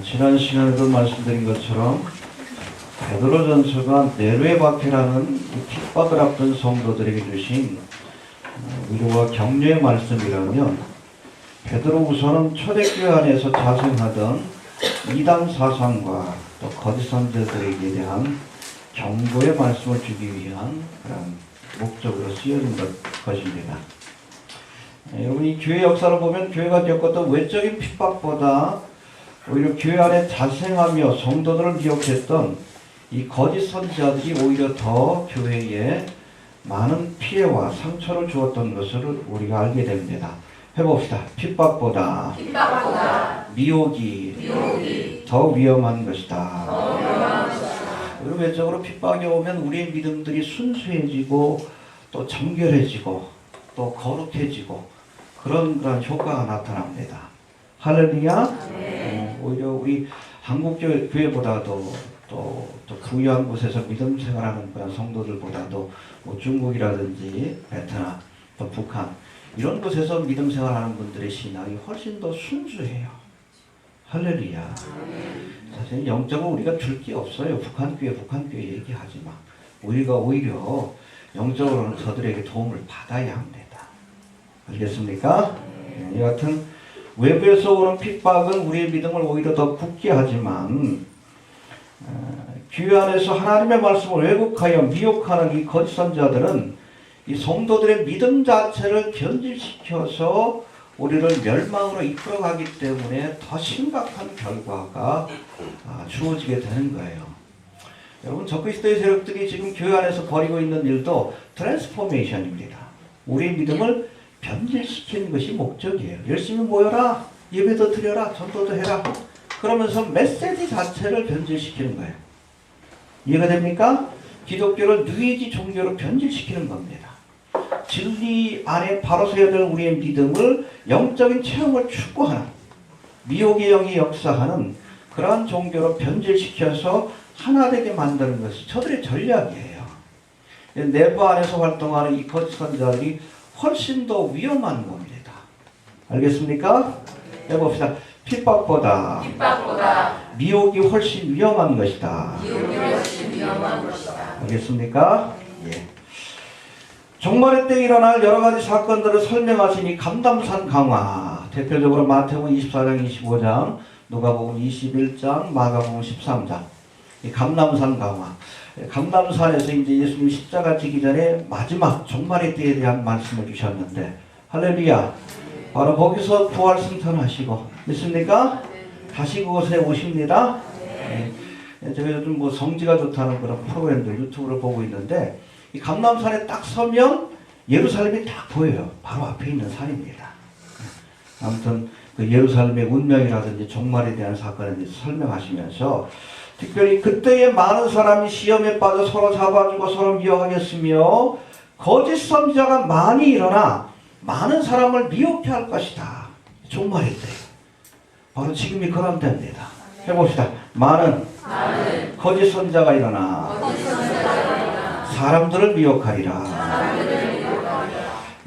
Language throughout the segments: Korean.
지난 시간에도 말씀드린 것처럼 베드로전서가 네로의 박해라는 핍박을 앞둔 성도들에게 주신 위로와 격려의 말씀이라면, 베드로후서는 초대교회 안에서 자생하던 이단 사상과 또 거짓 선지자들에게 대한 경고의 말씀을 주기 위한 그런 목적으로 쓰여진 것입니다. 여러분, 이 교회 역사를 보면 교회가 겪었던 외적인 핍박보다 오히려 교회 안에 자생하며 성도들을 미혹했던 이 거짓 선지자들이 오히려 더 교회에 많은 피해와 상처를 주었던 것을 우리가 알게 됩니다. 해봅시다. 핍박보다 미혹이 더 위험한 것이다. 그리고 외적으로 핍박이 오면 우리의 믿음들이 순수해지고 또 정결해지고 또 거룩해지고 그런 효과가 나타납니다. 할렐루야. 오히려 우리 한국 교회보다도 또 부유한 곳에서 믿음 생활하는 그런 성도들보다도 뭐 중국이라든지 베트남, 또 북한 이런 곳에서 믿음 생활하는 분들의 신앙이 훨씬 더 순수해요. 할렐루야. 사실 영적으로 우리가 줄 게 없어요. 북한 교회 얘기하지만 우리가 오히려 영적으로는 저들에게 도움을 받아야 합니다. 알겠습니까? 여하튼 외부에서 오는 핍박은 우리의 믿음을 오히려 더 굳게 하지만, 교회 안에서 하나님의 말씀을 왜곡하여 미혹하는 이 거짓 선지자들은 이 성도들의 믿음 자체를 변질시켜서 우리를 멸망으로 이끌어가기 때문에 더 심각한 결과가 주어지게 되는 거예요. 여러분, 적그리스도의 세력들이 지금 교회 안에서 벌이고 있는 일도 트랜스포메이션입니다. 우리의 믿음을 변질시키는 것이 목적이에요. 열심히 모여라, 예배도 드려라, 전도도 해라, 그러면서 메시지 자체를 변질시키는 거예요. 이해가 됩니까? 기독교를 뉴에이지 종교로 변질시키는 겁니다. 진리 안에 바로 서야 될 우리의 믿음을 영적인 체험을 추구하는, 미혹의 영이 역사하는 그러한 종교로 변질시켜서 하나되게 만드는 것이 저들의 전략이에요. 내부 안에서 활동하는 이 거짓 선지자들이 훨씬 더 위험한 겁니다. 알겠습니까? 해봅시다. 핍박보다 미혹이 훨씬 위험한 것이다. 알겠습니까? 예. 종말의 때 일어날 여러 가지 사건들을 설명하시니 감람산 강화, 대표적으로 마태복음 24장, 25장, 누가복음 21장, 마가복음 13장. 이 감람산 강화. 감람산에서 이제 예수님 십자가 지기 전에 마지막 종말의 때에 대한 말씀을 주셨는데, 할렐루야. 바로 거기서 부활 승천하시고, 믿습니까? 다시 그곳에 오십니다. 제가 요즘 뭐 성지가 좋다는 그런 프로그램들 유튜브를 보고 있는데, 이 감람산에 딱 서면 예루살렘이 딱 보여요. 바로 앞에 있는 산입니다. 아무튼 그 예루살렘의 운명이라든지 종말에 대한 사건에 대해서 설명하시면서, 특별히 그때에 많은 사람이 시험에 빠져 서로 잡아주고 서로 미워하겠으며 거짓 선지자가 많이 일어나 많은 사람을 미혹해 할 것이다. 종말의 때. 바로 지금이 그런 때입니다. 해봅시다. 많은 거짓 선지자가 일어나 사람들을 미혹하리라.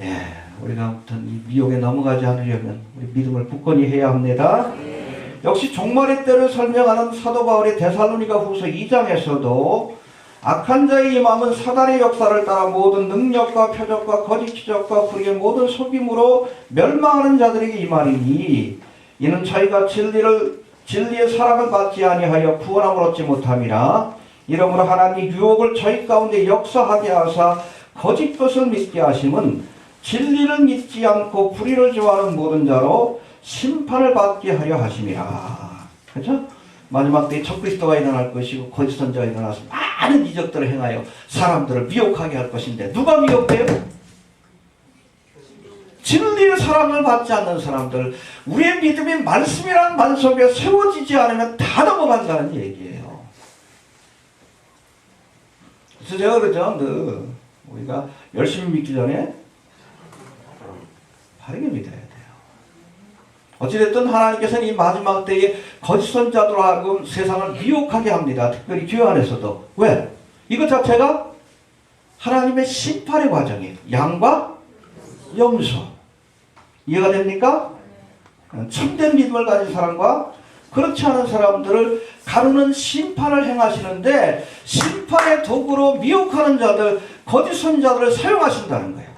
예, 우리가 아무튼 이 미혹에 넘어가지 않으려면 우리 믿음을 굳건히 해야 합니다. 역시 종말의 때를 설명하는 사도 바울의 데살로니가 후서 2장에서도 악한 자의 임함은 사단의 역사를 따라 모든 능력과 표적과 거짓 기적과 불의의 모든 속임으로 멸망하는 자들에게 임하리니, 이는 저희가 진리의 사랑을 받지 아니하여 구원함을 얻지 못함이라. 이러므로 하나님이 유혹을 저희 가운데 역사하게 하사 거짓 것을 믿게 하심은 진리를 믿지 않고 불의를 좋아하는 모든 자로 심판을 받게 하려 하심이라. 그렇죠? 마지막 때에 적그리스도가 일어날 것이고 거짓 선지자가 일어나서 많은 이적들을 행하여 사람들을 미혹하게 할 것인데, 누가 미혹돼요? 진리의 사랑을 받지 않는 사람들, 우리의 믿음이 말씀이라는 만 속에 세워지지 않으면 다 넘어간다는 얘기예요. 그래서 제가 그러죠. 우리가 열심히 믿기 전에 바르게 믿어야 돼요. 어찌됐든 하나님께서는 이 마지막 때에 거짓 선지자들로 하여금 세상을 미혹하게 합니다. 특별히 교회 안에서도. 왜? 이것 자체가 하나님의 심판의 과정이에요. 양과 염소. 이해가 됩니까? 참된 믿음을 가진 사람과 그렇지 않은 사람들을 가르는 심판을 행하시는데 심판의 도구로 미혹하는 자들, 거짓 선자들을 사용하신다는 거예요.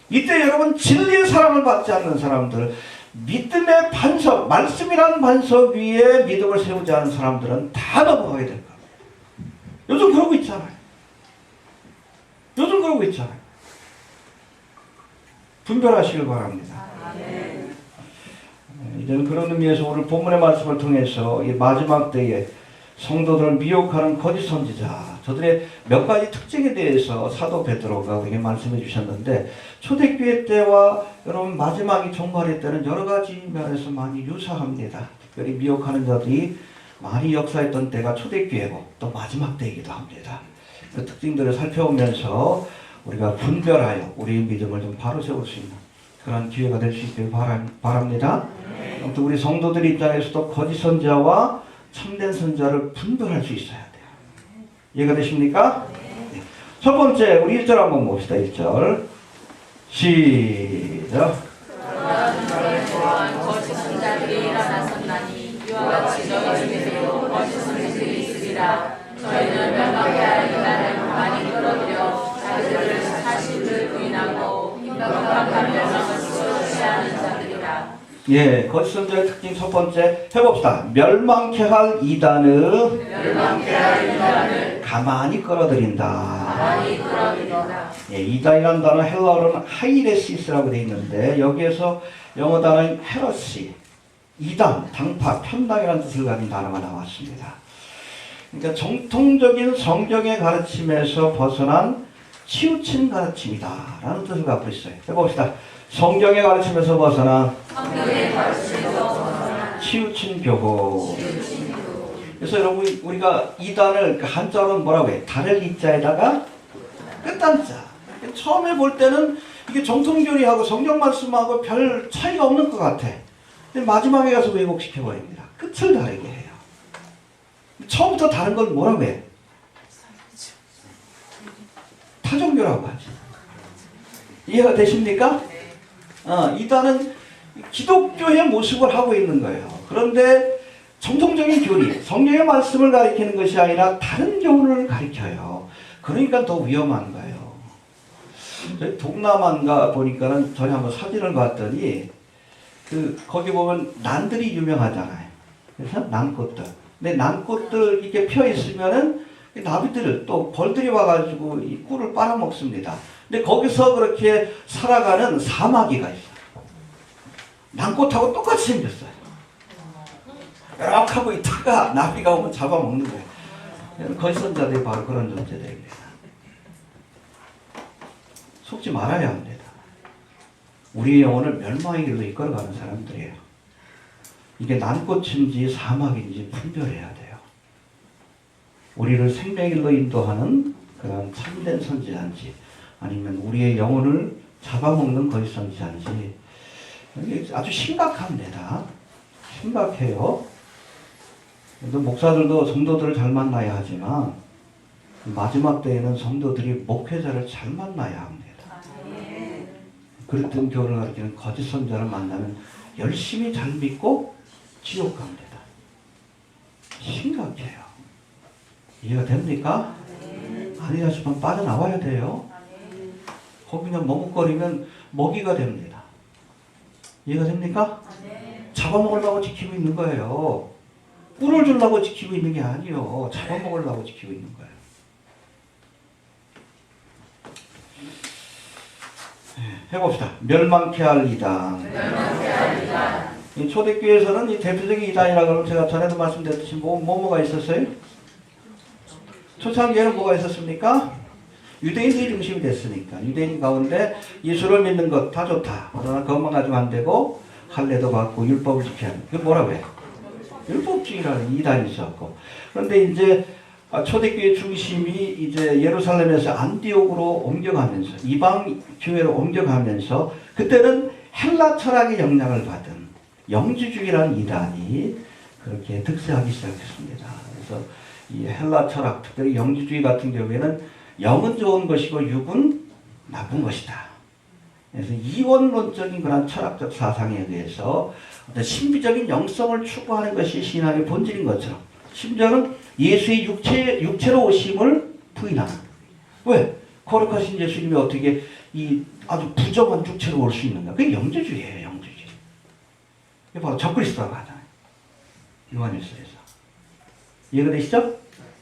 이때 여러분 진리의 사랑을 받지 않는 사람들, 믿음의 반석, 말씀이라는 반석 위에 믿음을 세우지 않은 사람들은 다 넘어가게 될 거예요. 요즘 그러고 있잖아요. 요즘 그러고 있잖아요. 분별하시길 바랍니다. 이제는 그런 의미에서 오늘 본문의 말씀을 통해서 이 마지막 때에 성도들을 미혹하는 거짓 선지자, 저들의 몇 가지 특징에 대해서 사도 베드로가 우리에게 말씀해 주셨는데, 초대교회 때와 여러분 마지막이 종말의 때는 여러 가지 면에서 많이 유사합니다. 특별히 미혹하는 자들이 많이 역사했던 때가 초대교회고 또 마지막 때이기도 합니다. 그 특징들을 살펴보면서 우리가 분별하여 우리의 믿음을 좀 바로 세울 수 있는 그런 기회가 될 수 있길 바랍니다. 아무튼 우리 성도들 입장에서도 거짓 선자와 참된 선자를 분별할 수 있어야 돼요. 이해가 되십니까? 네. 첫 번째, 우리 1절 한번 봅시다. 1절 시작. 거짓 선자들이 일어났었나니 이와 같이 너희 중에서도 거짓 선지들이 있으리라. 저희는 명확해야 할 인간을 가만히 끌어들여 자기들을 사실을 부인하고 명확한 멸망을 취하는 자들이라. 예, 거짓 선자의 특징 첫 번째 해봅시다. 멸망케 할 이단을 가만히 끌어들인다. 예, 이단이라는 단어 헬라어로는 하이레시스라고 되어 있는데 여기에서 영어 단어인 헤러시, 이단, 당파, 편당이라는 뜻을 가진 단어가 나왔습니다. 그러니까 정통적인 성경의 가르침에서 벗어난 치우친 가르침이다 라는 뜻을 갖고 있어요. 해봅시다. 성경의 가르침에서 벗어난 치우친 교훈. 그래서 여러분 우리가 이단을 한자로는 뭐라고 해요? 달을 이자에다가 끝단자. 처음에 볼 때는 이게 정통교리하고 성경 말씀하고 별 차이가 없는 것 같아. 근데 마지막에 가서 왜곡시켜버립니다. 끝을 다르게 해요. 처음부터 다른 건 뭐라고 해요? 타종교라고 하죠. 이해가 되십니까? 이단은 기독교의 모습을 하고 있는 거예요. 그런데 정통적인 교리, 성경의 말씀을 가리키는 것이 아니라 다른 교훈을 가리켜요. 그러니까 더 위험한 거예요. 저희 동남아인가 보니까는 전에 한번 사진을 봤더니 거기 보면 난들이 유명하잖아요. 그래서 난꽃들. 근데 난꽃들 이렇게 펴 있으면은 나비들 또 벌들이 와가지고 이 꿀을 빨아먹습니다. 근데 거기서 그렇게 살아가는 사마귀가 있어요. 난꽃하고 똑같이 생겼어요. 이렇게 하고 있다가 나비가 오면 잡아먹는 거예요. 거짓 선자들이 바로 그런 존재들입니다. 속지 말아야 합니다. 우리의 영혼을 멸망의 길로 이끌어가는 사람들이에요. 이게 난꽃인지 사막인지 분별해야 돼요. 우리를 생명의 길로 인도하는 그런 참된 선지자인지 아니면 우리의 영혼을 잡아먹는 거짓 선지자인지 아주 심각합니다. 심각해요. 목사들도 성도들을 잘 만나야 하지만 마지막 때에는 성도들이 목회자를 잘 만나야 합니다. 그랬던 교훈을 가르치는 거짓 선자를 만나면 열심히 잘 믿고 지옥 갑니다. 심각해요. 이해가 됩니까? 아니다 싶으면 빠져나와야 돼요. 거기 그냥 머뭇거리면 먹이가 됩니다. 이해가 됩니까? 잡아먹으려고 지키고 있는 거예요. 꿀을 주려고 지키고 있는 게 아니에요. 잡아먹으려고 지키고 있는 거예요. 해봅시다. 멸망케 할 이단. 이 초대교회에서는 이 대표적인 이단이라고 하면 제가 전에도 말씀드렸듯이 뭐가 있었어요? 초창기에는 뭐가 있었습니까? 유대인들이 중심이 됐으니까 유대인 가운데 예수를 믿는 것 다 좋다. 그러나 그것만 가지고 안 되고 할례도 받고 율법을 지켜야 하는. 그게 뭐라고 해요? 율법주의라는 이단이 있었고. 그런데 이제 초대교회 중심이 이제 예루살렘에서 안디옥으로 옮겨가면서 이방 교회로 옮겨가면서 그때는 헬라 철학의 영향을 받은 영주주의라는 이단이 그렇게 득세하기 시작했습니다. 그래서 이 헬라 철학, 특별히 영주주의 같은 경우에는 영은 좋은 것이고 육은 나쁜 것이다. 그래서 이원론적인 그런 철학적 사상에 의해서 어떤 신비적인 영성을 추구하는 것이 신앙의 본질인 것처럼 심지어는 예수의 육체로 오심을 부인하는. 왜? 거룩하신 예수님이 어떻게 이 아주 부정한 육체로 올 수 있는가? 그게 영주주의예요, 영주주의. 이게 바로 적그리스도라고 하잖아요. 요한일서에서. 이해가 되시죠?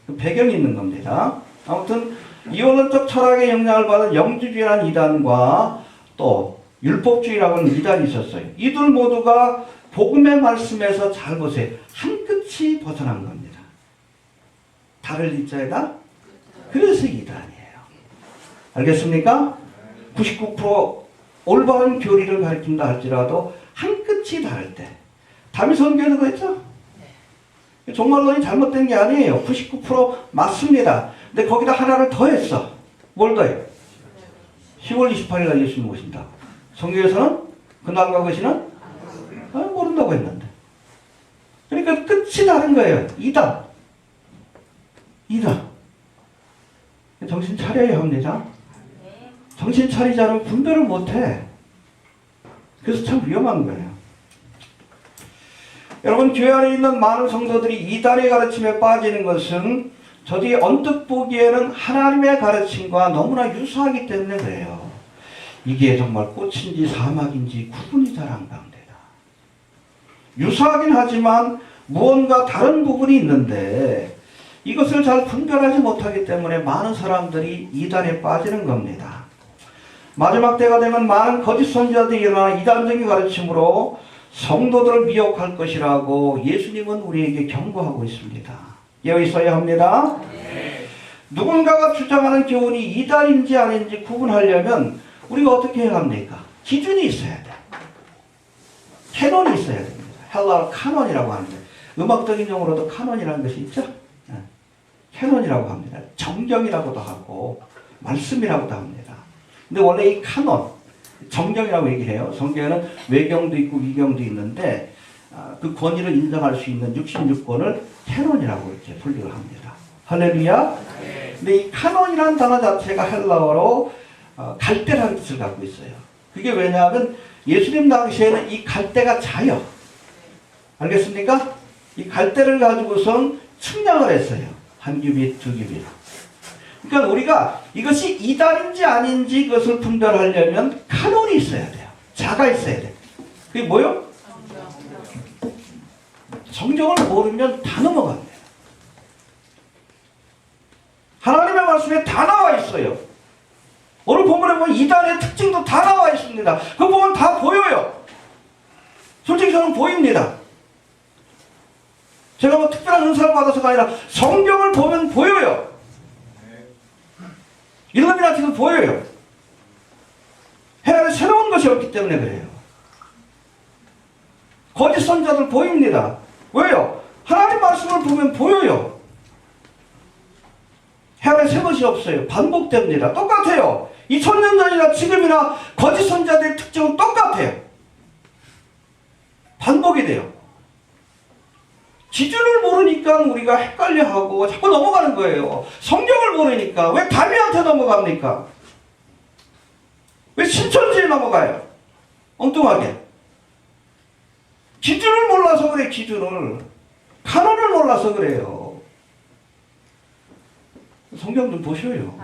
그 배경이 있는 겁니다. 아무튼 이원론적 철학의 영향을 받은 영주주의라는 이단과 또 율법주의라고 하는 이단이 있었어요. 이들 모두가 복음의 말씀에서 잘 보세요. 한 끝이 벗어난 겁니다. 달을 이자에다 그래서 이단이에요. 알겠습니까? 99% 올바른 교리를 가르친다 할지라도 한 끝이 다를 때 다미선교도 그랬죠? 종말론이 잘못된 게 아니에요. 99% 맞습니다. 근데 거기다 하나를 더했어. 뭘 더해? 10월 28일 날 예수님 오신다. 성경에서는 그날과 그 시는 모른다고 했는데. 그러니까 끝이 다른 거예요. 이단. 정신 차려야 합니다. 정신 차리지 않으면 분별을 못해. 그래서 참 위험한 거예요. 여러분, 교회 안에 있는 많은 성도들이 이단의 가르침에 빠지는 것은 저들이 언뜻 보기에는 하나님의 가르침과 너무나 유사하기 때문에 그래요. 이게 정말 꽃인지 사막인지 구분이 잘 안 갑니다. 유사하긴 하지만 무언가 다른 부분이 있는데 이것을 잘 분별하지 못하기 때문에 많은 사람들이 이단에 빠지는 겁니다. 마지막 때가 되면 많은 거짓 선지자들이 일어나 이단적인 가르침으로 성도들을 미혹할 것이라고 예수님은 우리에게 경고하고 있습니다. 여기 있어야 합니다. 누군가가 주장하는 교훈이 이단인지 아닌지 구분하려면 우리가 어떻게 해야 합니까? 기준이 있어야 돼. 캐논이 있어야 됩니다. 헬라어 카논이라고 하는데 음악적인 용어로도 카논이라는 것이 있죠. 캐논이라고 합니다. 정경이라고도 하고 말씀이라고도 합니다. 근데 원래 이 카논, 정경이라고 얘기해요. 성경에는 외경도 있고 위경도 있는데 그 권위를 인정할 수 있는 66권을 캐논이라고 이렇게 분류를 합니다. 할렐루야. 근데 이 카논이라는 단어 자체가 헬라어로 갈대라는 뜻을 갖고 있어요. 그게 왜냐하면 예수님 당시에는 이 갈대가 자요. 알겠습니까? 이 갈대를 가지고선 측량을 했어요. 한 규빗, 두 규빗. 그러니까 우리가 이것이 이단인지 아닌지 그것을 분별하려면 카논이 있어야 돼요. 자가 있어야 돼요. 그게 뭐요? 성경을 모르면 다 넘어갑니다. 하나님의 말씀에 다 나와 있어요. 오늘 본문에 보면 이단의 특징도 다 나와 있습니다. 그거 보면 다 보여요. 솔직히 저는 보입니다. 제가 뭐 특별한 은사를 받아서가 아니라 성경을 보면 보여요. 일루미나티도 보여요. 해 안에 새로운 것이 없기 때문에 그래요. 거짓 선자들 보입니다. 왜요? 하나님 말씀을 보면 보여요. 해 안에 새 것이 없어요. 반복됩니다. 똑같아요. 2000년 전이나 지금이나 거짓 선자들의 특징은 똑같아요. 반복이 돼요. 기준을 모르니까 우리가 헷갈려하고 자꾸 넘어가는 거예요. 성경을 모르니까 왜 다미한테 넘어갑니까? 왜 신천지에 넘어가요? 엉뚱하게. 기준을 몰라서 그래. 기준을. 카논을 몰라서 그래요. 성경 좀 보셔요.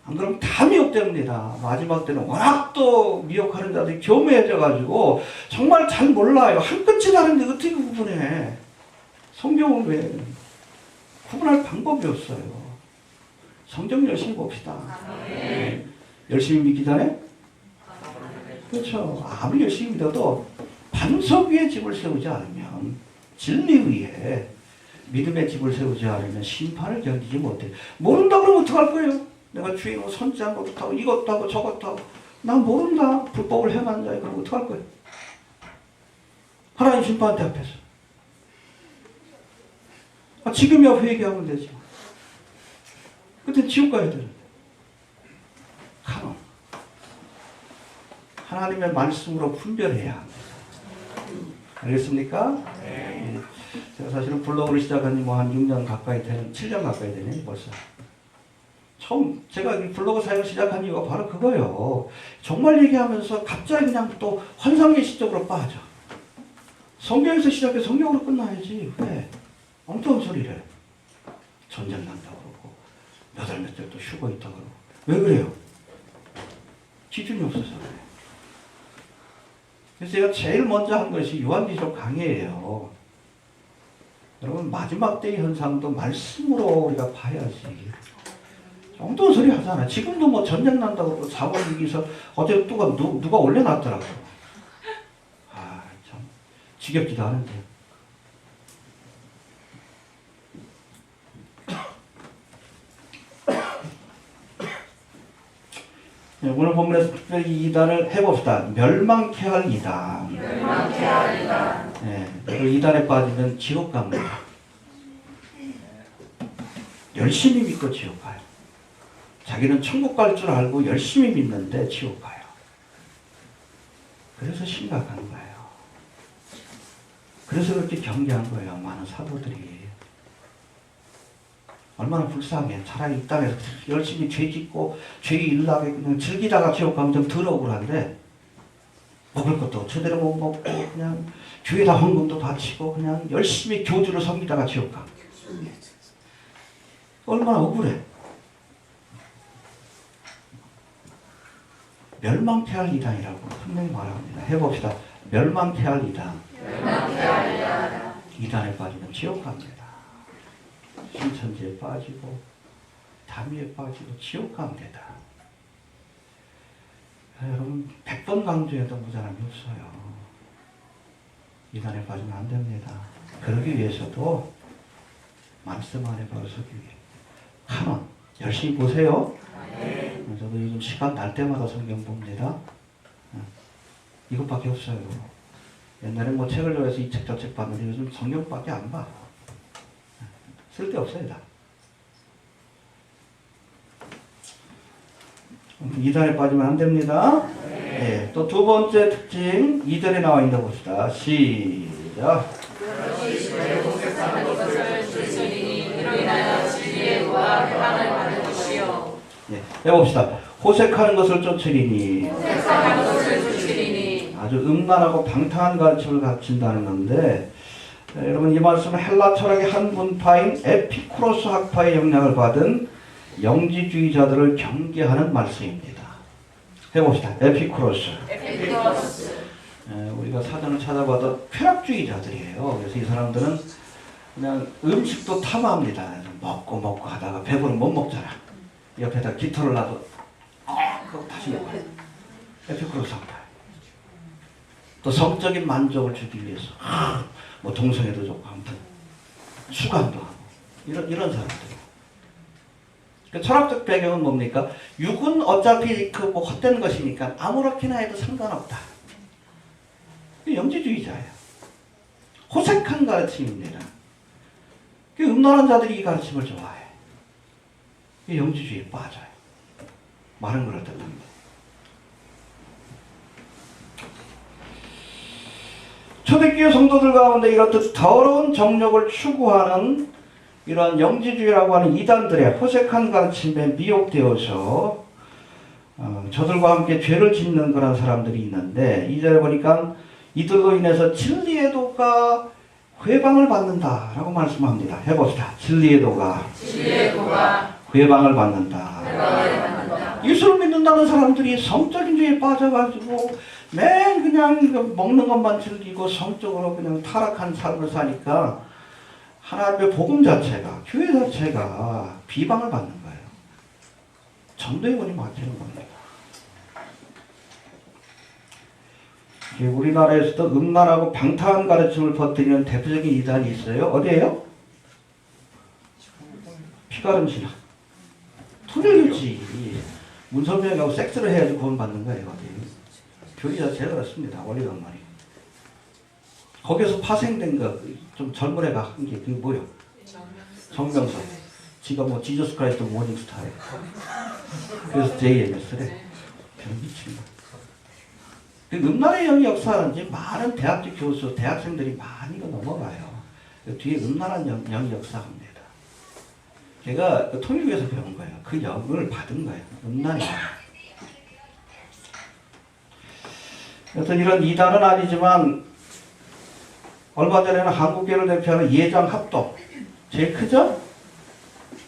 안 그러면 다 미혹됩니다. 마지막 때는 워낙 또 미혹하는 자들이 교묘해져가지고 정말 잘 몰라요. 한 끝이 다른데 어떻게 구분해? 성경은 왜? 구분할 방법이 없어요. 성경 열심히 봅시다. 네. 열심히 믿기 전에? 그렇죠. 아무리 열심히 믿어도 반석 위에 집을 세우지 않으면, 진리 위에 믿음의 집을 세우지 않으면 심판을 견디지 못해. 모른다 그러면 어떡할 거예요? 내가 주의 뭐 선지한 것도 하고 이것도 하고 저것도 하고 난 모른다. 불법을 행하는 자야. 그럼 어떡할 거예요? 하나님 심판대 앞에서. 지금이야 회개하면 되지. 그때 지옥 가야 되는데. 카논. 하나님의 말씀으로 분별해야 합니다. 알겠습니까? 네. 제가 사실은 블로그를 시작한 지 뭐 한 6년 가까이 되는, 7년 가까이 되네 벌써. 처음 제가 이 블로그 사용을 시작한 이유가 바로 그거예요. 정말 얘기하면서 갑자기 그냥 또 환상예시적으로 빠져. 성경에서 시작해 성경으로 끝나야지. 왜? 엉뚱한 소리를. 전쟁 난다고 그러고 몇 달 며칠 또 쉬고 있다고 그러고. 왜 그래요? 기준이 없어서 그래요. 그래서 제가 제일 먼저 한 것이 요한계시록 강해예요. 여러분 마지막 때의 현상도 말씀으로 우리가 봐야지. 엉뚱한 소리 하잖아. 지금도 뭐 전쟁 난다고 그러고 4월 6일서 어제 누가 올려놨더라고. 아 참 지겹지도 않은데. 네, 오늘 본문에서 특별히 이단을 해봅시다. 멸망케 할 이단. 멸망케 할 이단. 네, 그 이단에 빠지면 지옥 갑니다. 열심히 믿고 지옥 가요. 자기는 천국 갈 줄 알고 열심히 믿는데 지옥 가요. 그래서 심각한 거예요. 그래서 그렇게 경계한 거예요. 많은 사도들이. 얼마나 불쌍해. 차라리 이 땅에서 열심히 죄 짓고 죄 일나게 그냥 즐기다가 지옥 가면 좀 덜 억울한데 먹을 것도 제대로 못 먹고 그냥 교회다 헌금도 바치고 그냥 열심히 교주를 섬기다가 지옥 가. 얼마나 억울해. 멸망케 할 이단이라고 분명히 말합니다. 해봅시다. 멸망케 할 이단. 멸망케 할 이단. 이단에 빠지면 지옥 갑니다. 신천지에 빠지고 담위에 빠지고 지옥 갑니다. 여러분 100번 강조해도 모자람이 없어요. 이단에 빠지면 안 됩니다. 그러기 위해서도 말씀 안에 바로 서기 위해 한원 열심히 보세요. 네. 저도 요즘 시간 날 때마다 성경 봅니다. 이것밖에 없어요. 옛날에 뭐 책을 좋아해서 이 책 저 책 봤는데 요즘 성경밖에 안 봐. 쓸데없어요 다. 이단에 빠지면 안 됩니다. 네. 또 두 번째 특징 2절에 나와 있는 거 봅시다. 시작. 네, 해봅시다. 호색하는 것을 쫓으리니. 아주 음란하고 방탕한 가르침을 가르친다는 건데, 여러분 이 말씀은 헬라 철학의 한 분파인 에피쿠로스 학파의 영향을 받은 영지주의자들을 경계하는 말씀입니다. 해봅시다. 에피쿠로스. 우리가 사전을 찾아봐도 쾌락주의자들이에요. 그래서 이 사람들은 그냥 음식도 탐합니다. 먹고 하다가 배부르면 못 먹잖아. 옆에다 깃털을 놔도 그거 다시 먹어요. 에피쿠로스 학파. 또 성적인 만족을 주기 위해서 뭐 동성애도 좋고 아무튼 수감도 하고 이런 사람들. 그 철학적 배경은 뭡니까? 육은 어차피 그 뭐 헛된 것이니까 아무렇게나 해도 상관없다. 영지주의자예요. 호색한 가르침입니다. 음란한 자들이 이 가르침을 좋아해. 영지주의에 빠져요. 말은 그렇답니다. 초대교회 성도들 가운데 이렇듯 더러운 정욕을 추구하는 이러한 영지주의라고 하는 이단들의 호색한 가르침에 미혹되어서 저들과 함께 죄를 짓는 그런 사람들이 있는데 2절에 보니까 이들로 인해서 진리의 도가 회방을 받는다라고 말씀합니다. 해봅시다. 진리의 도가 회방을 받는다. 예수를 믿는다는 사람들이 성적인 죄에 빠져가지고 맨 그냥 먹는 것만 즐기고 성적으로 그냥 타락한 삶을 사니까 하나님의 복음 자체가, 교회 자체가 비방을 받는 거예요. 전도의 문이 막히는 겁니다. 우리나라에서도 음란하고 방탕한 가르침을 퍼뜨리는 대표적인 이단이 있어요. 어디예요? 피가름 신학. 토ler이지. 문선명하고 섹스를 해야지 구원받는 거예요. 어디. 교리 자체가 그렇습니다. 원리관말이. 거기서 파생된 거, 좀 젊은 애가 한 게 그게 뭐예요? 정명석. 지가 뭐 지저스 크라이스트 모닝스타예요. 그래서 JMS래. 그런 미친다. 그 음란의 영이 역사하는 이제 많은 대학교 교수, 대학생들이 많이 넘어가요. 뒤에 음란한 영이 역사합니다. 제가 그 통일교에서 배운 거예요. 그 역을 받은 거예요. 음란이. 여튼 이런 이단은 아니지만 얼마 전에는 한국교회를 대표하는 예장합동 제일 크죠?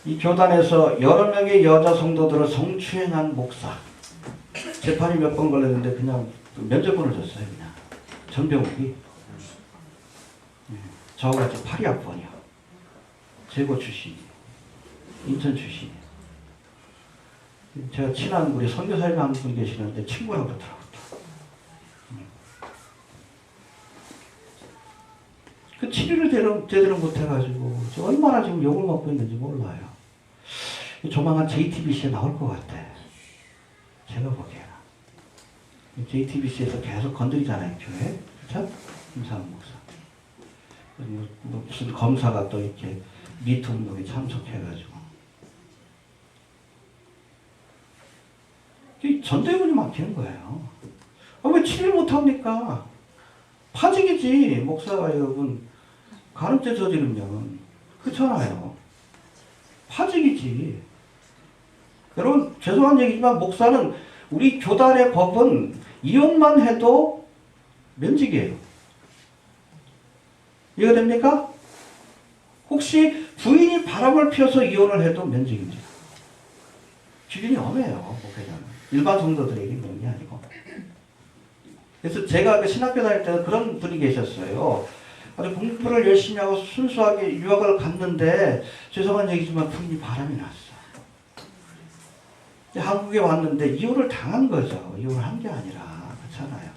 이 교단에서 여러 명의 여자 성도들을 성추행한 목사 재판이 몇 번 걸렸는데 그냥 면죄부를 줬어요. 그냥 전병욱이 저같이 파리학번이요. 제고 출신이에요. 인천 출신이에요. 제가 친한 우리 선교사님 한 분 계시는데 친구라고 그러더라고요. 그 치료를 제대로 못해가지고 얼마나 지금 욕을 먹고 있는지 몰라요. 조만간 JTBC에 나올 것 같아. 제가 보기에는. JTBC에서 계속 건드리잖아요, 교회. 그렇죠? 김상훈 목사. 무슨 검사가 또 이렇게 미투 운동에 참석해가지고. 전대문이 막히는 거예요. 왜 치료를 못합니까? 파직이지, 목사가 여러분. 간음죄 저지르면. 그렇잖아요. 파직이지. 여러분, 죄송한 얘기지만 목사는 우리 교단의 법은 이혼만 해도 면직이에요. 이해가 됩니까? 혹시 부인이 바람을 피워서 이혼을 해도 면직입니다. 기준이 엄해요, 목회자는. 일반 성도들에게 그런 게 아니고. 그래서 제가 그 신학교 다닐 때는 그런 분이 계셨어요. 아주 공부를 열심히 하고 순수하게 유학을 갔는데 죄송한 얘기지만 부인이 바람이 났어. 한국에 왔는데 이혼을 당한 거죠. 이혼을 한 게 아니라. 그렇잖아요.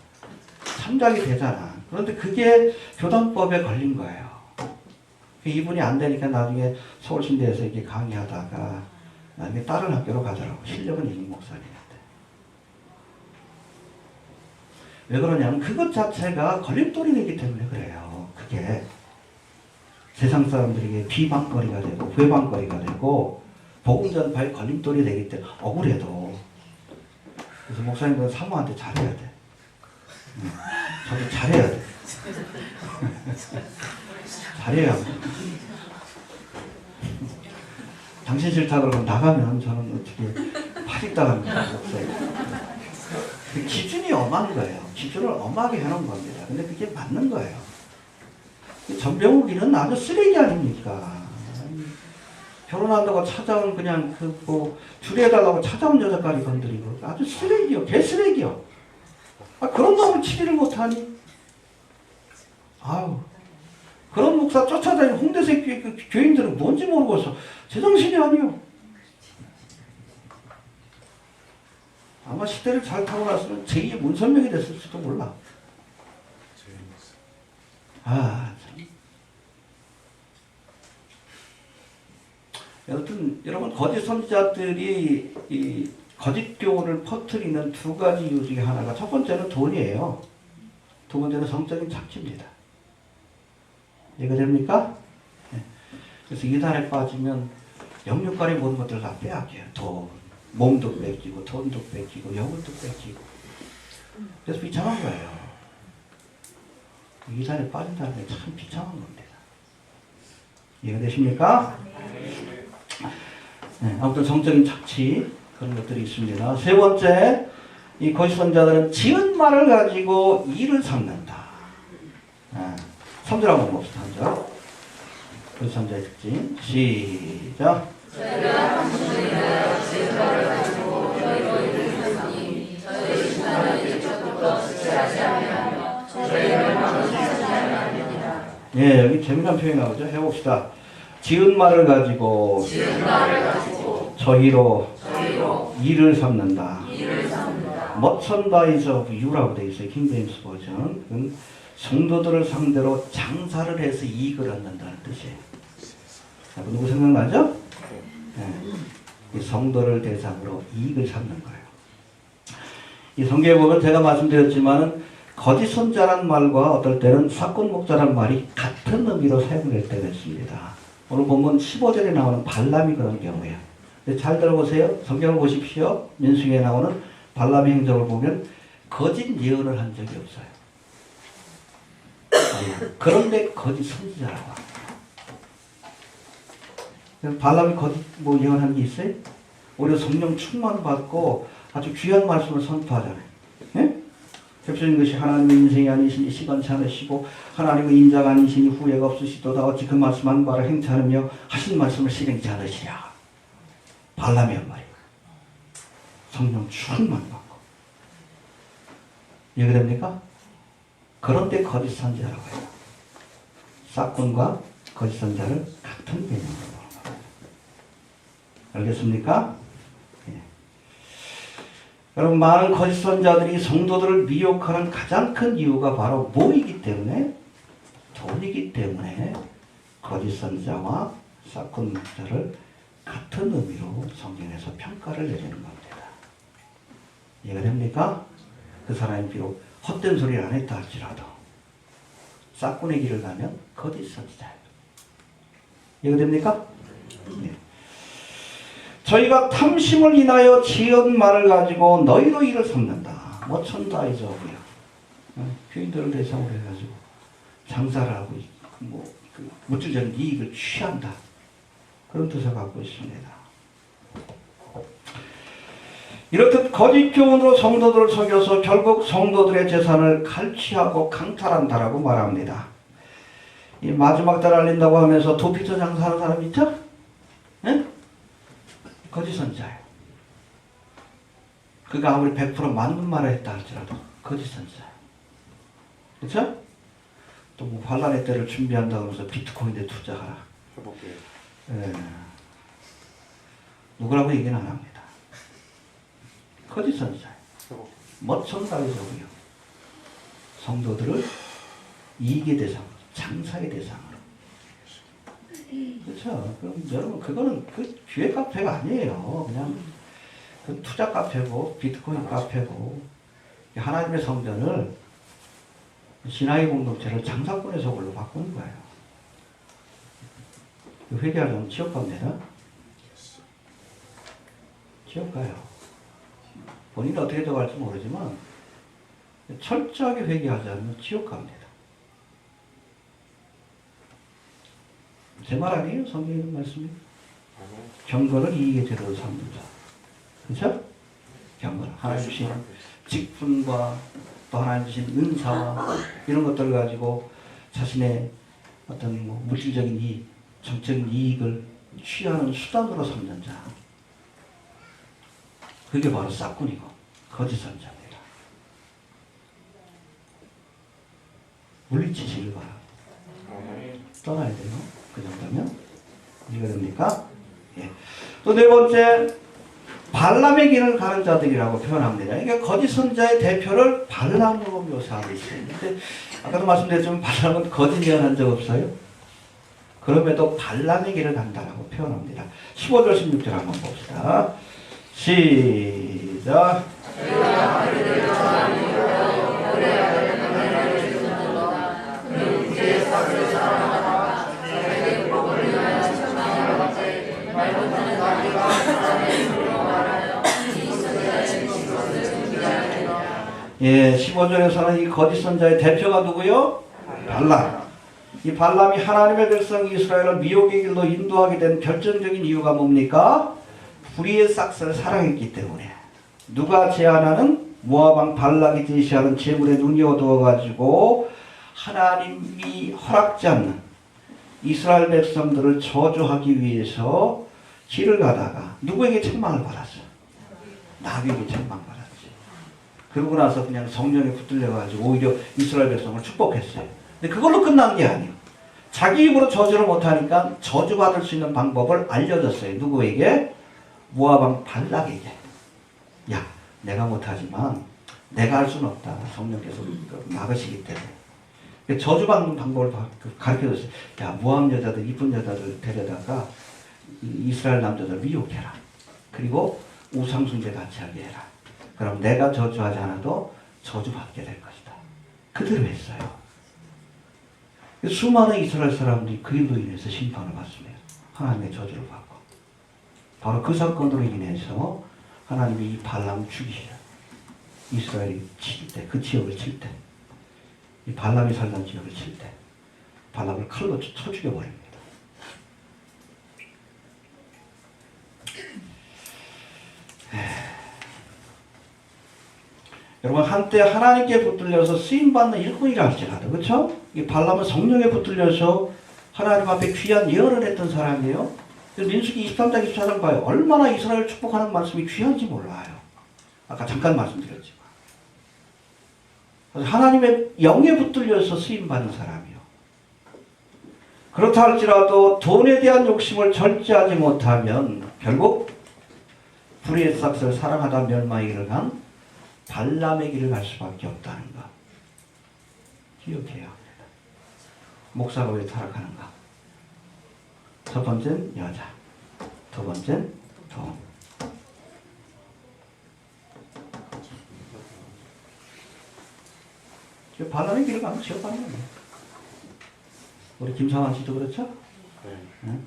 참작이 되잖아. 그런데 그게 교단법에 걸린 거예요. 이분이 안 되니까 나중에 서울신대에서 이렇게 강의하다가 나중에 다른 학교로 가더라고. 실력은 있는 목사님인데. 왜 그러냐면 그것 자체가 걸림돌이 되기 때문에 그래요. 그게 세상 사람들에게 비방거리가 되고 회방거리가 되고 복음 전파에 걸림돌이 되기 때문에 억울해도. 그래서 목사님들은 사모한테 잘해야 돼. 저도 잘해야 돼. 잘해야 합니다. 당신 싫다 그러면 나가면 저는 어떻게 파직당합니다. 그 기준이 엄한 거예요. 기준을 엄하게 해놓은 겁니다. 근데 그게 맞는 거예요. 전병욱이는 아주 쓰레기 아닙니까? 결혼한다고 찾아온 그냥 주례해달라고 찾아온 여자까지 건드리고 아주 쓰레기요. 개쓰레기요. 그런 놈을 치리를 못하니? 아우. 그런 목사 쫓아다니는 홍대색 교인들은 뭔지 모르고서 제정신이 아니요. 아마 시대를 잘 타고 났으면 제2의 문선명이 됐을지도 몰라. 참. 여튼 여러분 거짓 선지자들이 이 거짓 교훈을 퍼뜨리는 두 가지 이유 중에 하나가 첫 번째는 돈이에요. 두 번째는 성적인 착취입니다. 이해가 됩니까? 네. 그래서 이단에 빠지면 영육간의 모든 것들을 다 빼앗겨요. 돈, 몸도 뺏기고 돈도 뺏기고 영혼도 뺏기고. 그래서 비참한 거예요. 이단에 빠진다는 게 참 비참한 겁니다. 이해가 되십니까? 네, 아무튼 성적인 착취 그런 것들이 있습니다. 세 번째, 이 거짓 선자들은 지은 말을 가지고 일을 삼는다. 3절 한번 봅시다. 3절. 거짓 선자의 특징. 시작. 저희가 당신을 위하여 지은 말을 가지고 저희로 일을 삼니 저희 신앙을 일적부터 수치하지 아니하며 저희의 멸망을 주시지 아니하느니라. 예, 여기 재미난 표현이 나오죠. 해봅시다. 지은 말을 가지고 저희로 일을 삼는다. 머천다이즈 오브 유라고 되어 있어요. 킹제임스 버전. 성도들을 상대로 장사를 해서 이익을 얻는다는 뜻이에요. 누구 생각나죠? 네. 이 성도를 대상으로 이익을 삼는 거예요. 이 성경에 보면 제가 말씀드렸지만은 거짓 선자란 말과 어떨 때는 사건 목자란 말이 같은 의미로 사용될 때가 있습니다. 오늘 본문 15절에 나오는 발람이 그런 경우예요. 근데 잘 들어보세요. 성경을 보십시오. 민수기에 나오는 발람의 행적을 보면 거짓 예언을 한 적이 없어요. 그런데 거짓 선지자라고 합니다. 발람이 거짓 뭐 예언한 게 있어요? 오히려 성령 충만 받고 아주 귀한 말씀을 선포하잖아요. 예? 대표적인 것이 하나님의 인생이 아니시니 시간치 않으시고 하나님의 인자가 아니시니 후회가 없으시도다. 어찌 그 말씀한 바를 행치 않으며 하신 말씀을 실행치 않으시랴. 발람이 한 말이에요. 성령 충만 받고. 이해됩니까? 그런데 거짓 선자라고 해요. 싹군과 거짓 선자를 같은 개념으로 보는 겁니다. 알겠습니까? 예. 여러분, 많은 거짓 선자들이 성도들을 미혹하는 가장 큰 이유가 바로 뭐이기 때문에? 돈이기 때문에 거짓 선자와 싹군자를 같은 의미로 성경에서 평가를 내리는 겁니다. 이해가 됩니까? 그 사람이 비록 헛된 소리를 안 했다 할지라도 싹군의 길을 가면 거짓 선지자예요. 이해가 됩니까? 네. 저희가 탐심을 인하여 지은 말을 가지고 너희로 이를 삼는다. 뭐 천다이저고요. 교인들을 대상으로 해가지고 장사를 하고 뭐 그 물질적인 이익을 취한다. 그런 뜻을 갖고 있습니다. 이렇듯 거짓 교훈으로 성도들을 속여서 결국 성도들의 재산을 갈취하고 강탈한다라고 말합니다. 이 마지막 달 알린다고 하면서 도피처 장사하는 사람 있죠? 네? 거짓 선지자예요. 그가 아무리 100% 맞는 말을 했다 할지라도 거짓 선지자예요. 그렇죠? 또 뭐 환란의 때를 준비한다고 하면서 비트코인에 투자하라. 예. 누구라고 얘기는 안 합니다. 거짓 선지자예요. 멋천다리서고요. 성도들을 이익의 대상으로, 장사의 대상으로. 그렇죠. 그럼 여러분 그거는 그 교회 카페가 아니에요. 그냥 그 투자 카페고 비트코인 카페고 하나님의 성전을 신앙의 공동체를 장사꾼의 소굴로 바꾸는 거예요. 회개하려면 지옥 갑니다. 지옥 가요. 본인이 어떻게 들어갈지 모르지만 철저하게 회개하지 않으면 지옥 갑니다. 제 말 아니에요? 성경에 있는 말씀이. 경건을 이익의 제도로 삼는다. 그렇죠? 경건. 하나님 주신 직분과 또 하나님 주신 은사와 이런 것들을 가지고 자신의 어떤 뭐 물질적인 이익, 정적인 이익을 취하는 수단으로 삼는 자. 그게 바로 싹군이고 거짓 선자입니다. 물리치시길 바랍니다. 떠나야 돼요. 그 정도면 이해가 됩니까? 예. 또 네 번째, 발람의 길을 가는 자들이라고 표현합니다. 이게 거짓 선자의 대표를 발람으로 묘사하고 있어요. 근데 아까도 말씀드렸지만 발람은 거짓 예언한 적 없어요. 그럼에도 발람의 길을 간다라고 표현합니다. 15절 16절 한번 봅시다. 시작. 예, 15절에서는 이 거짓 선자의 대표가 누구요? 발람. 이 발람이 하나님의 백성 이스라엘을 미혹의 길로 인도하게 된 결정적인 이유가 뭡니까? 불의의 싹스를 사랑했기 때문에. 누가 제안하는? 모압 왕 발락이 제시하는 재물에 눈이 어두워가지고 하나님이 허락지 않는 이스라엘 백성들을 저주하기 위해서 길을 가다가 누구에게 책망을 받았어? 나비에게 책망받았지. 그러고 나서 그냥 성령에 붙들려가지고 오히려 이스라엘 백성을 축복했어요. 근데 그걸로 끝난 게 아니에요. 자기 입으로 저주를 못하니까 저주받을 수 있는 방법을 알려줬어요. 누구에게? 모압 왕 발락에게. 야, 내가 못하지만 내가 할 수는 없다. 성령께서 막으시기 때문에. 저주받는 방법을 가르쳐줬어요. 야, 모압 여자들, 이쁜 여자들 데려다가 이스라엘 남자들 미혹해라. 그리고 우상숭배 같이 하게 해라. 그럼 내가 저주하지 않아도 저주받게 될 것이다. 그대로 했어요. 수많은 이스라엘 사람들이 그 일로 인해서 심판을 받습니다. 하나님의 저주를 받고. 바로 그 사건으로 인해서 하나님이 이 발람을 죽이시라. 이스라엘이 칠 때, 그 지역을 칠 때, 이 발람이 살던 지역을 칠 때, 발람을 칼로 쳐 죽여버립니다. 여러분 한때 하나님께 붙들려서 쓰임받는 일꾼이라 할지라도 그렇죠? 이 발람은 성령에 붙들려서 하나님 앞에 귀한 예언을 했던 사람이에요. 민수기 23장 24장 봐요. 얼마나 이스라엘 축복하는 말씀이 귀한지 몰라요. 아까 잠깐 말씀드렸지만 하나님의 영에 붙들려서 쓰임받는 사람이요. 그렇다 할지라도 돈에 대한 욕심을 절제하지 못하면 결국 불의의 삭스를 사랑하다 멸망의 간 발람의 길을 갈 수밖에 없다는 것 기억해야 합니다. 목사가 왜 타락하는가? 첫 번째는 여자, 두 번째는 돈. 발람의 길을 가면 지옥 가는 거예요. 우리 김상환 씨도 그렇죠? 네. 응?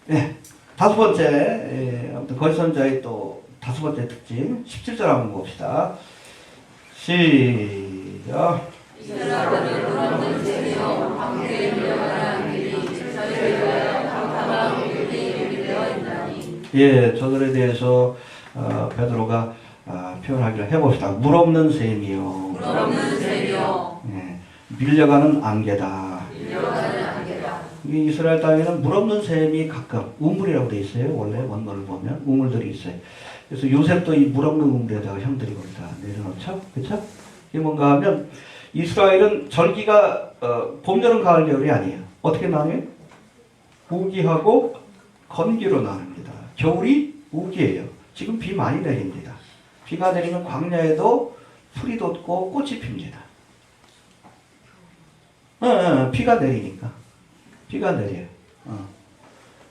네. 다섯 번째, 아무튼 거짓선자의 또 다섯 번째 특징, 17절 한번 봅시다. 시작. 이스라엘은 그런 셈이요 방주에 밀려가는 길이 저희를 위하여 강탐한 길이 준비되어 있나니. 예, 저들에 대해서 베드로가 표현하기를 해봅시다. 물 없는 셈이요. 물 없는 셈이요. 예, 밀려가는 안개다. 밀려가는 안개다. 이 이스라엘 땅에는 물 없는 셈이 가끔 우물이라고 되어 있어요. 원래 원문을 보면 우물들이 있어요. 그래서 요셉도 이 물 없는 우물에다가 형들이 거기다 내려놓죠. 그렇죠? 이게 뭔가 하면 이스라엘은 절기가 봄, 여름, 가을, 겨울이 아니에요. 어떻게 나뉘어요? 우기하고 건기로 나눕니다. 겨울이 우기예요. 지금 비 많이 내립니다. 비가 내리면 광야에도 풀이 돋고 꽃이 핍니다. 비가 내리니까. 비가 내려요.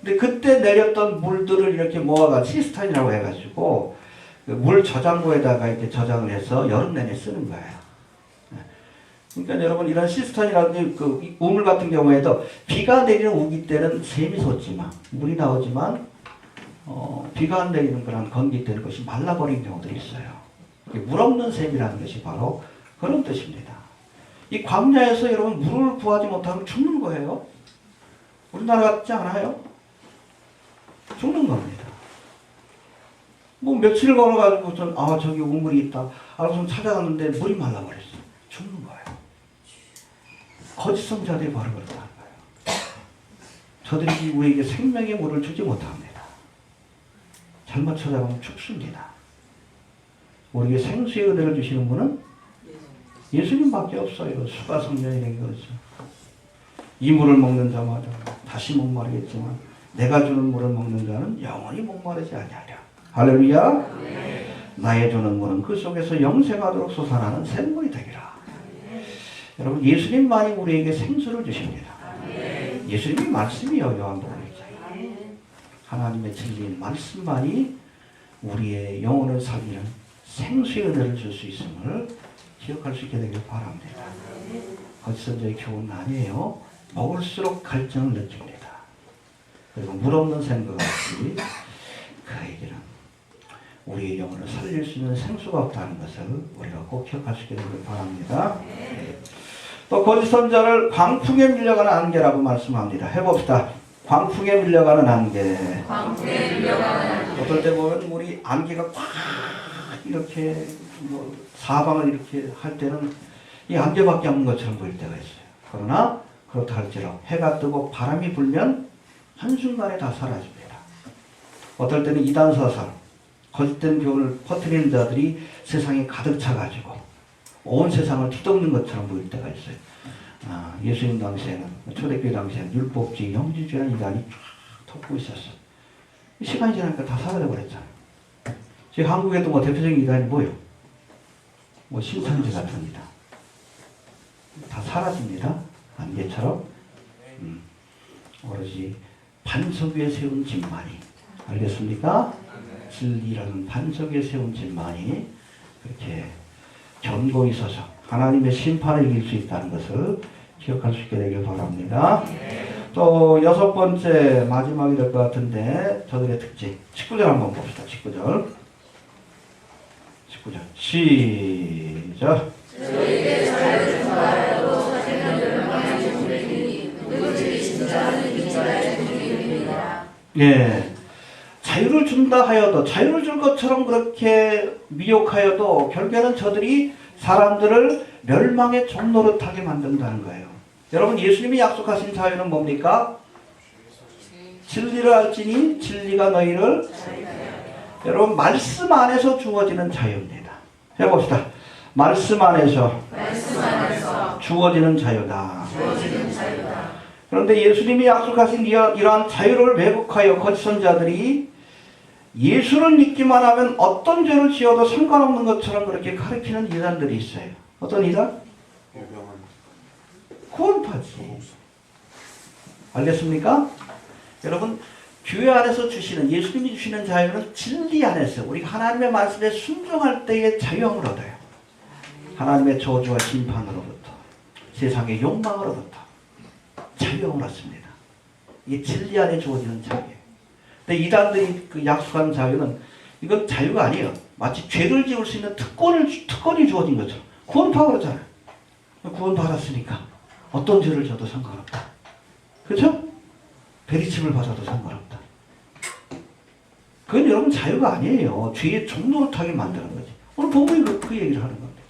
근데 그때 내렸던 물들을 이렇게 모아가 시스탄이라고 해가지고 물 저장고에다가 이렇게 저장을 해서 여름 내내 쓰는 거예요. 그러니까 여러분 이런 시스탄이라든지 그 우물 같은 경우에도 비가 내리는 우기 때는 샘이 솟지만 물이 나오지만 비가 안 내리는 그런 건기 때는 것이 말라버린 경우들이 있어요. 물 없는 샘이라는 것이 바로 그런 뜻입니다. 이 광야에서 여러분 물을 구하지 못하면 죽는 거예요. 우리나라 같지 않아요? 죽는 겁니다. 뭐 며칠 걸어가지고 저기 우물이 있다. 알고서 찾아갔는데 물이 말라버렸어요. 죽는 거예요. 거짓 선자들이 바로 그렇다는 거예요. 저들이 우리에게 생명의 물을 주지 못합니다. 잘못 찾아가면 죽습니다. 우리에게 생수의 은혜를 주시는 분은 예수님밖에 없어요. 수가 성령이 된 거죠. 이 물을 먹는 자마다 다시 목마르겠지만 내가 주는 물을 먹는 자는 영원히 목마르지 아니하리라. 할렐루야. 네. 나의 주는 물은 그 속에서 영생하도록 솟아나는 샘물이 되리라. 네. 여러분 예수님만이 우리에게 생수를 주십니다. 네. 예수님이 말씀이요. 요한복음 1장에. 하나님의 진리인 말씀만이 우리의 영혼을 살리는 생수의 은혜를 줄 수 있음을 기억할 수 있게 되길 바랍니다. 거짓선자의 교훈은 아니에요. 먹을수록 갈증을 느낍니다. 그리고 물 없는 샘과 같이 그에게는 우리의 영혼을 살릴 수 있는 생수가 없다는 것을 우리가 꼭 기억할 수 있게 되길 바랍니다. 네. 또 거짓선자를 광풍에 밀려가는 안개라고 말씀합니다. 해봅시다. 광풍에 밀려가는 안개. 광풍에 밀려가는 안개. 어떨 때 보면 우리 안개가 꽉 이렇게 사방을 이렇게 할 때는 이 안개밖에 없는 것처럼 보일 때가 있어요. 그러나 그렇다 할지라도 해가 뜨고 바람이 불면 한순간에 다 사라집니다. 어떨 때는 이단서설, 거짓된 교훈을 퍼뜨리는 자들이 세상에 가득 차가지고 온 세상을 뒤덮는 것처럼 보일 때가 있어요. 예수님 당시에는, 초대교회 당시에는 율법주의, 영지주의라는 이단이 쫙 덮고 있었어요. 시간이 지나니까 다 사라져버렸잖아요. 지금 한국에도 뭐 대표적인 이단이 뭐예요? 뭐 신천지 같은 이단. 다 사라집니다. 안개처럼. 오로지 반석 위에 세운 집만이. 알겠습니까? 진리라는 반석 위에 세운 집만이 그렇게 견고히 서서 하나님의 심판을 이길 수 있다는 것을 기억할 수 있게 되길 바랍니다. 또 여섯 번째 마지막이 될 것 같은데 저들의 특징 19절 한번 봅시다. 19절 시작. 저에게 자유를 주하여도 사생을 멸망하신 분들이 누구든지 예. 자유를 준다 하여도, 자유를 줄 것처럼 그렇게 미혹하여도 결국에는 저들이 사람들을 멸망의 종노릇하게 만든다는 거예요. 여러분, 예수님이 약속하신 자유는 뭡니까? 진리를 알지니 진리가 너희를, 여러분, 말씀 안에서 주어지는 자유입니다. 해봅시다. 말씀 안에서 주어지는 자유다. 그런데 예수님이 약속하신 이러한 자유를 왜곡하여 거짓 선자들이 예수를 믿기만 하면 어떤 죄를 지어도 상관없는 것처럼 그렇게 가르치는 이단들이 있어요. 어떤 이단? 구원파지. 알겠습니까? 여러분, 교회 안에서 주시는, 예수님이 주시는 자유는 진리 안에서 우리가 하나님의 말씀에 순종할 때의 자유함을 얻어요. 하나님의 저주와 심판으로부터, 세상의 욕망으로부터 자유함을 얻습니다. 이게 진리 안에 주어지는 자유예요. 근데 이단들이 그 약속한 자유는, 이건 자유가 아니에요. 마치 죄를 지을 수 있는 특권이 주어진 것처럼. 구원파 그러잖아요. 구원 받았으니까 어떤 죄를 져도 상관없다. 그렇죠? 베리침을 받아도 상관없다. 그건 여러분 자유가 아니에요. 죄의 종노릇하게 만드는 거지. 오늘 본문이 그 얘기를 하는 겁니다.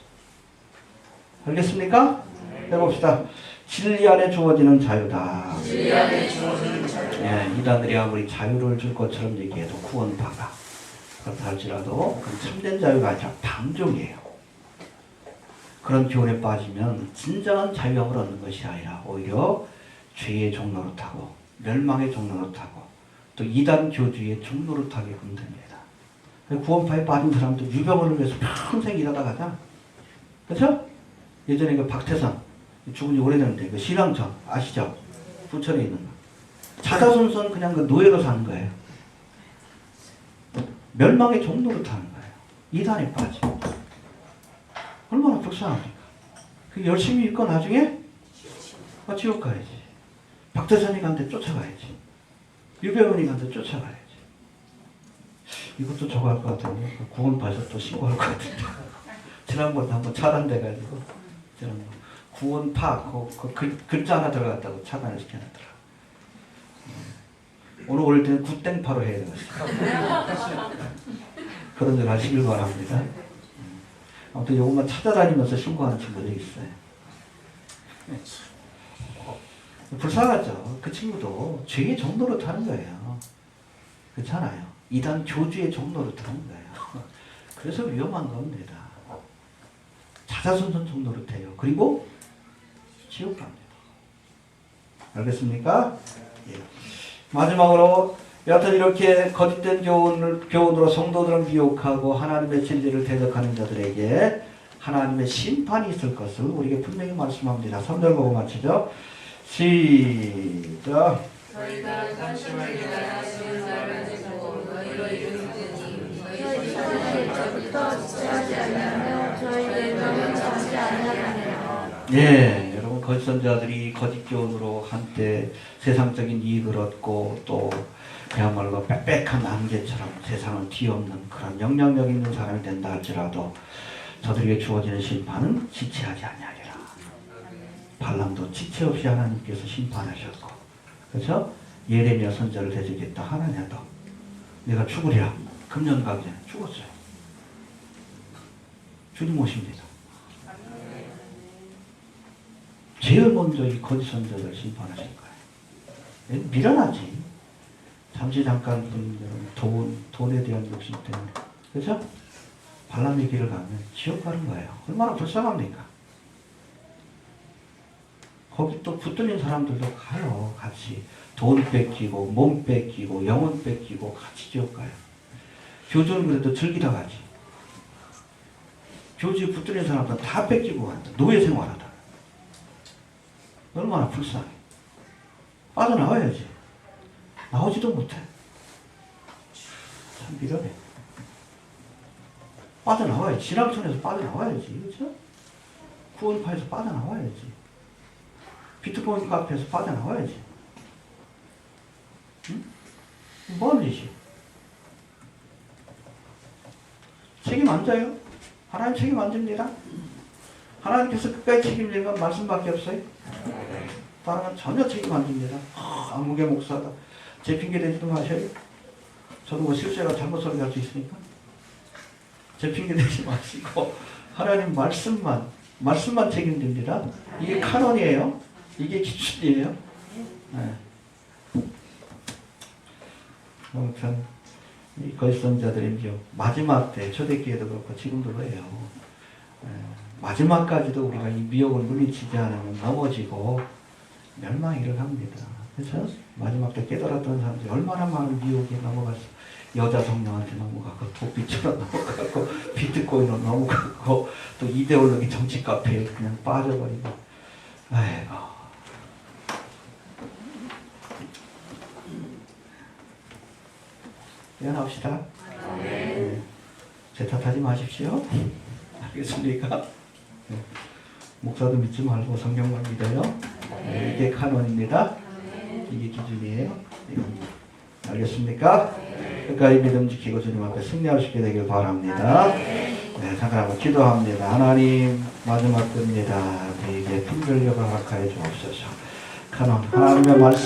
알겠습니까? 해봅시다. 진리 안에 주어지는 자유다. 진리 안에 주어지는 자유. 예, 이단들이 아무리 자유를 줄 것처럼 얘기해도 구원파가 그렇다 할지라도 그건 참된 자유가 아니라 방종이에요. 그런 교훈에 빠지면 진정한 자유함을 얻는 것이 아니라 오히려 죄의 종노릇하고 멸망의 종노릇하고 또 이단 교주의 종노릇하게 흔듭니다. 구원파에 빠진 사람도 유병원을 위해서 평생 일하다 가잖아. 그렇죠? 예전에 그 박태선 죽은 지 오래됐는데 그 신앙전 아시죠? 부천에 있는 거. 자자손손 그냥 그 노예로 사는 거예요. 멸망의 종노릇 하는 거예요. 이단에 빠지고. 얼마나 불쌍합니까? 그 열심히 있고 나중에 지옥 가야지. 박태선이 간데 쫓아가야지. 유병원이 간데 쫓아가야지. 이것도 저거 할 것 같은데 구원파에서 또 신고할 것 같은데. 지난번에 한번 차단돼가지고 구원파 그 글자 하나 들어갔다고 차단을 시켜놨더라. 오늘 올 때는 굿땡파로 해야 되겠어요. 그런 줄 아시길 바랍니다. 아무튼 요것만 찾아다니면서 신고하는 친구들이 있어요. 불쌍하죠. 그 친구도 죄의 종노릇 하는 거예요. 그렇잖아요. 이단 교주의 종노릇 하는 거예요. 그래서 위험한 겁니다. 자자손손 종노릇해요. 그리고 지옥 갑니다. 알겠습니까? 예. 마지막으로 여하튼 이렇게 거짓된 교훈으로 성도들을 미혹하고 하나님의 진리를 대적하는 자들에게 하나님의 심판이 있을 것을 우리에게 분명히 말씀합니다. 3절 보고 마치죠. 시작. 너희가 당신을 위하여 지은 날을 지고 너희로 이루니 너희 저부터 지체하지 아니하며 저희의 명은 참지 아니하느니라. 예, 여러분 거짓 선자들이 거짓 교훈으로 한때 세상적인 이익을 얻고 또 그야말로 빽빽한 안개처럼 세상을 뒤엎는 그런 영향력 있는 사람이 된다 할지라도 저들에게 주어지는 심판은 지체하지 아니하리라. 발람도 지체 없이 하나님께서 심판하셨고, 그렇죠? 예레미야 선지자를 대적했다 하나냐도 내가 죽으리라 금년 가기 전에 죽었어요. 주님 오십니다. 제일 먼저 이 거짓 선지자를 심판하실 거예요. 미련하지. 잠시 잠깐 돈에 대한 욕심 때문에, 그렇죠? 발람의 길을 가면 지옥 가는 거예요. 얼마나 불쌍합니까? 거기 또 붙들린 사람들도 가요. 같이 돈 뺏기고 몸 뺏기고 영혼 뺏기고 같이 지옥 가요. 교주는 그래도 즐기다 가지. 교주에 붙들린 사람들 다 뺏기고 간다. 노예 생활하다. 얼마나 불쌍해. 빠져나와야지. 나오지도 못해. 참 미련해. 빠져나와야지. 진앙천에서 빠져나와야지. 그렇죠? 구원파에서 빠져나와야지. 비트코인 카페에서 빠져나와야지. 응? 뭔 짓이야? 책임 안 져요? 하나님 책임 안 집니다. 하나님께서 끝까지 책임지는 건 말씀밖에 없어요. 다른 건 전혀 책임 안 집니다. 안무개 목사가 제 핑계 대지도 마셔요. 저도 뭐 실수가 잘못 설교할 수 있으니까. 제 핑계 대지 마시고 하나님 말씀만 책임집니다. 이게 카논이에요. 이게 기준이에요. 네. 아무튼 이 거짓선자들의 미혹 마지막 때 초대기에도 그렇고 지금도 그래요. 마지막까지도 우리가 이 미혹을 물리치지 않으면 넘어지고 멸망을 합니다. 그렇죠? 마지막 때 깨달았던 사람들이 얼마나 많은 미혹에 넘어갔어. 여자 성령한테 넘어가고 도피처럼 넘어가고 비트코인으로 넘어가고 또 이데올로기 정치 카페에 그냥 빠져버리고. 아이고. 미안합시다. 네. 제 탓하지 마십시오. 알겠습니까? 네. 목사도 믿지 말고 성경만 믿어요. 네. 이게 카논입니다. 이게 기준이에요. 네. 알겠습니까? 끝까지 믿음 지키고 주님 앞에 승리할 수 있게 되길 바랍니다. 네, 잠깐 한번 기도합니다. 하나님, 마지막 때입니다. 우리에게 품별력을 허락하여 주옵소서. 카논, 하나님의 말씀